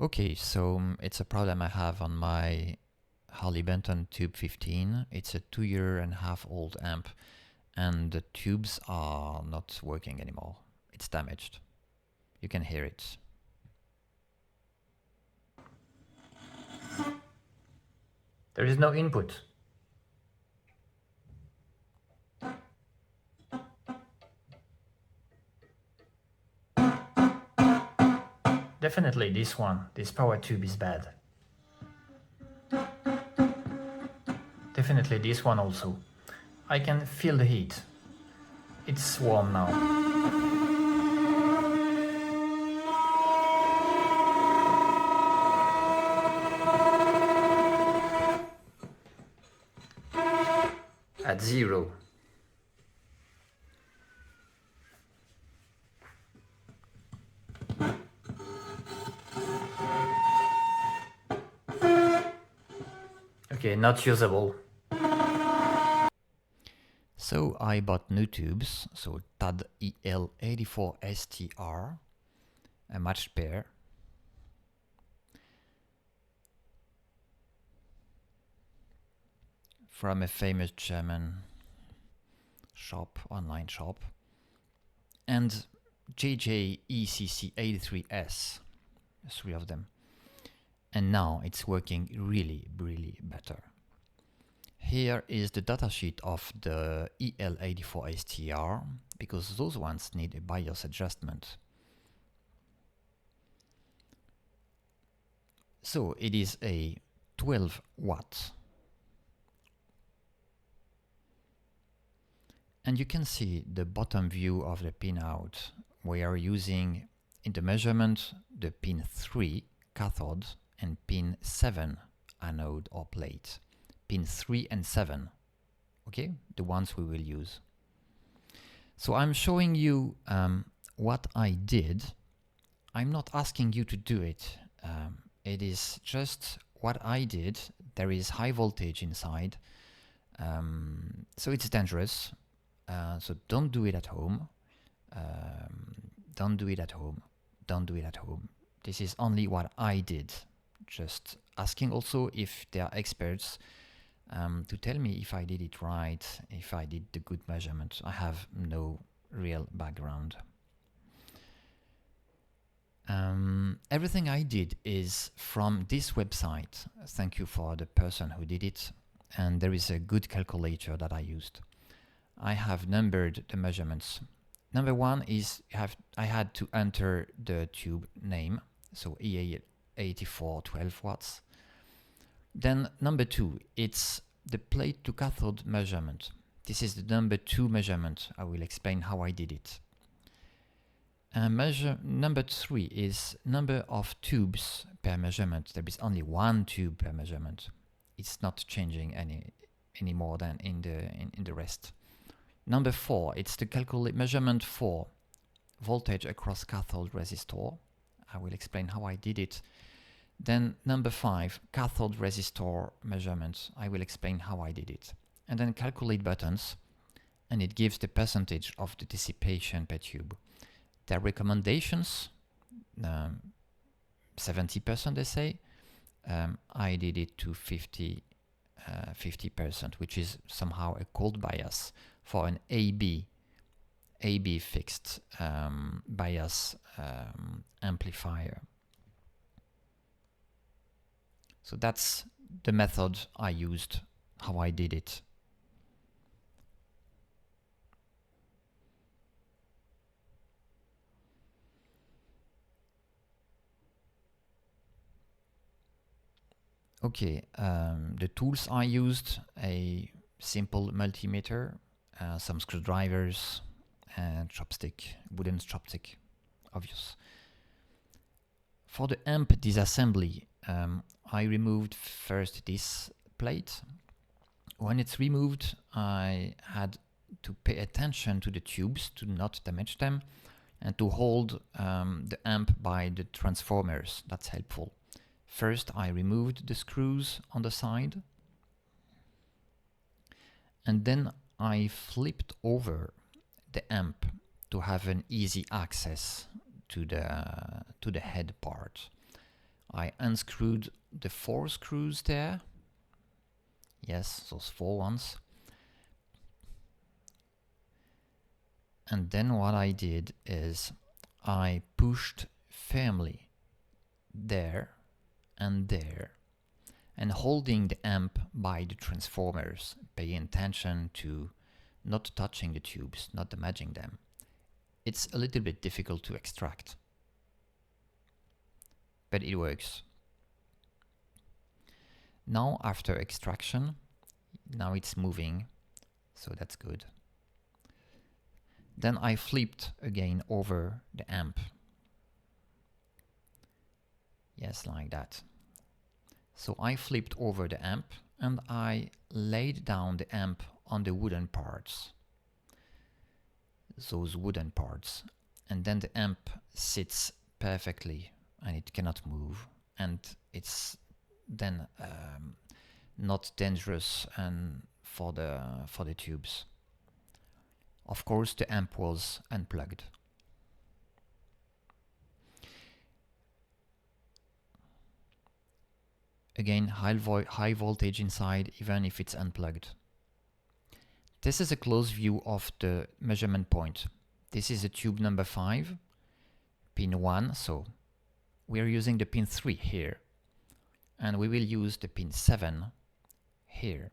Okay, so it's a problem I have on my Harley Benton Tube15. It's a 2.5-year-old amp, and the tubes are not working anymore. It's damaged. You can hear it. There is no input. Definitely this power tube is bad. Definitely this one also. I can feel the heat. It's warm now. At 0. Okay, not usable. So I bought new tubes, so TAD EL84STR, a matched pair. From a famous German shop, online shop, and JJECC83S, 3 of them. And now it's working really better. Here is the datasheet of the EL84STR, because those ones need a BIOS adjustment. So it is a 12 watt. And you can see the bottom view of the pinout. We are using in the measurement the pin 3 cathode and pin 7 anode or plate. Pin 3 and 7, okay, the ones we will use. So I'm showing you what I did. I'm not asking you to do it. It is just what I did. There is high voltage inside, so it's dangerous. So don't do it at home. Don't do it at home. Don't do it at home. This is only what I did. Just asking also if there are experts to tell me if I did it right, if I did the good measurement. I have no real background. Everything I did is from this website. Thank you for the person who did it. And there is a good calculator that I used. I have numbered the measurements. Number 1 is I had to enter the tube name, so EA84 12 watts. Then number 2, it's the plate to cathode measurement. This is the number 2 measurement. I will explain how I did it. Number 3 is number of tubes per measurement. There is only 1 tube per measurement. It's not changing any more than in the rest. Number 4, it's the measurement for voltage across cathode resistor. I will explain how I did it. Then number 5, cathode resistor measurements. I will explain how I did it. And then calculate buttons, and it gives the percentage of the dissipation per tube. Their recommendations, 70% they say. I did it to 50%, which is somehow a cold bias for an AB fixed bias amplifier. So that's the method I used, how I did it. Okay, the tools I used, a simple multimeter, some screwdrivers, and chopstick, wooden chopstick, obvious. For the amp disassembly, I removed first this plate. When it's removed, I had to pay attention to the tubes to not damage them, and to hold the amp by the transformers. That's helpful. First, I removed the screws on the side, and then I flipped over the amp to have an easy access to the head part. I unscrewed the 4 screws there. Yes, those 4 ones. And then what I did is I pushed firmly there and there, and holding the amp by the transformers, paying attention to not touching the tubes, not damaging them. It's a little bit difficult to extract, but it works. Now after extraction, now it's moving, so that's good. Then I flipped again over the amp. Yes, like that. So I flipped over the amp and I laid down the amp on the wooden parts. Those wooden parts. And then the amp sits perfectly and it cannot move. And it's then not dangerous and for the tubes. Of course, the amp was unplugged. Again, high voltage inside, even if it's unplugged. This is a close view of the measurement point. This is a tube number 5, pin 1, so we are using the pin 3 here. And we will use the pin 7 here.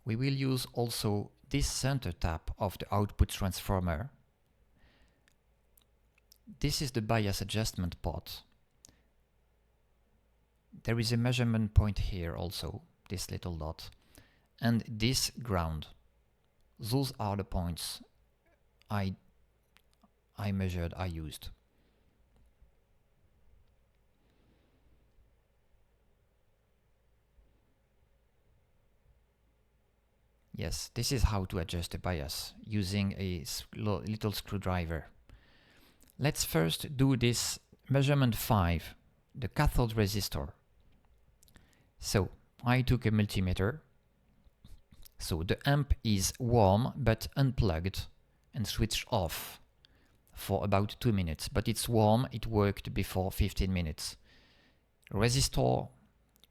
We will use also this center tap of the output transformer. This is the bias adjustment pot. There is a measurement point here also, this little dot, and this ground. Those are the points I measured, I used. Yes, this is how to adjust the bias using a little screwdriver. Let's first do this measurement 5, the cathode resistor. So I took a multimeter. So the amp is warm but unplugged and switched off for about 2 minutes, but it's warm, it worked before 15 minutes. Resistor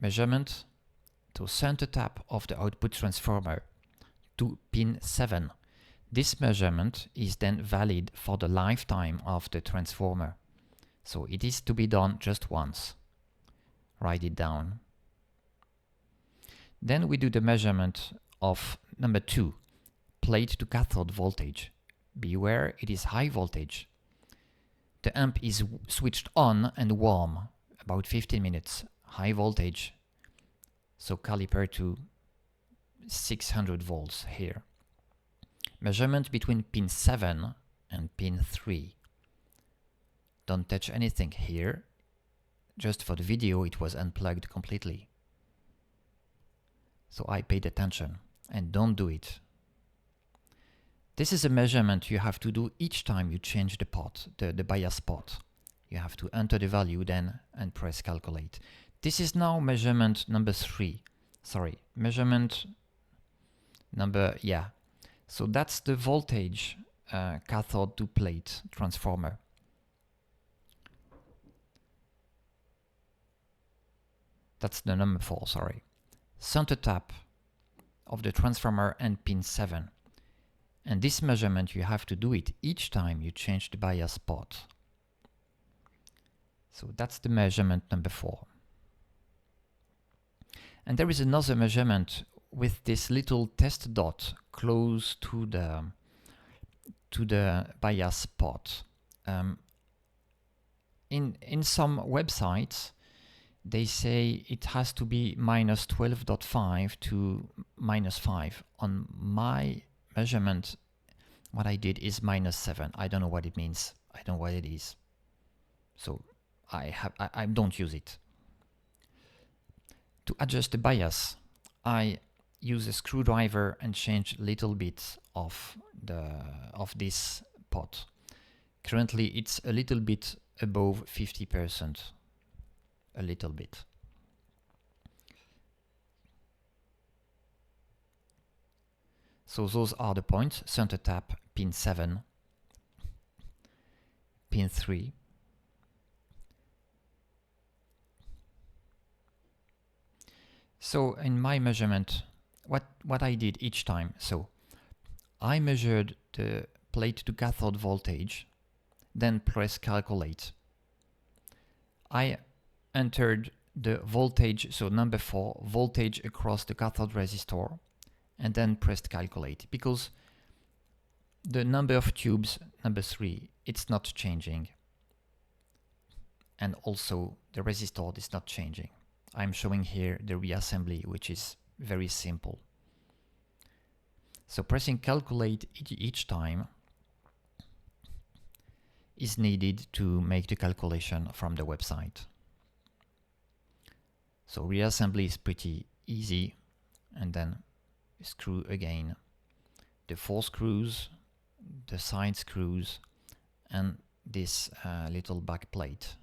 measurement to center tap of the output transformer to pin 7. This measurement is then valid for the lifetime of the transformer. So it is to be done just once. Write it down. Then we do the measurement of number 2, plate to cathode voltage. Beware, it is high voltage. The amp is switched on and warm, about 15 minutes, high voltage. So caliper to 600 volts here. Measurement between pin 7 and pin 3. Don't touch anything here. Just for the video, it was unplugged completely. So I paid attention, and don't do it. This is a measurement you have to do each time you change the pot, the bias pot. You have to enter the value then and press calculate. This is now measurement number 3. Sorry, measurement number, yeah. So that's the voltage cathode to plate transformer. That's the number 4, sorry. Center tap of the transformer and pin 7. And this measurement, you have to do it each time you change the bias pot. So that's the measurement number 4. And there is another measurement with this little test dot close to the bias pot. In some websites, they say it has to be minus 12.5 to minus 5. On my measurement, what I did is minus 7. I don't know what it means. I don't know what it is. So I don't use it. To adjust the bias, I use a screwdriver and change a little bit of this pot. Currently, it's a little bit above 50%. A little bit. So those are the points: center tap, pin 7, pin 3, So in my measurement, what I did each time, so I measured the plate to cathode voltage, then press calculate. I entered the voltage, so number 4, voltage across the cathode resistor, and then pressed calculate, because the number of tubes, number 3, it's not changing. And also the resistor is not changing. I'm showing here the reassembly, which is very simple. So pressing calculate each time is needed to make the calculation from the website. So reassembly is pretty easy, and then screw again the 4 screws, the side screws, and this little back plate.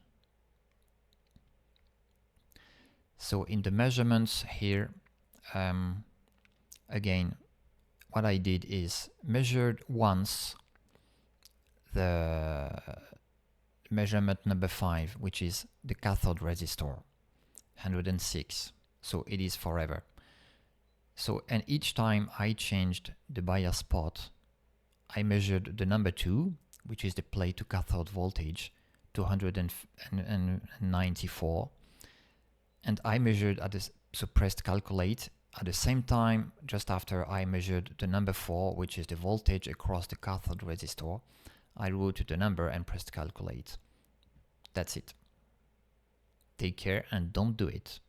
So in the measurements here, again, what I did is measured once the measurement number 5, which is the cathode resistor, 106. So it is forever. So, and each time I changed the bias pot, I measured the number 2, which is the plate to cathode voltage, 294, and I measured at this, so pressed calculate. At the same time, just after I measured the number 4, which is the voltage across the cathode resistor, I wrote the number and pressed calculate. That's it. Take care and don't do it.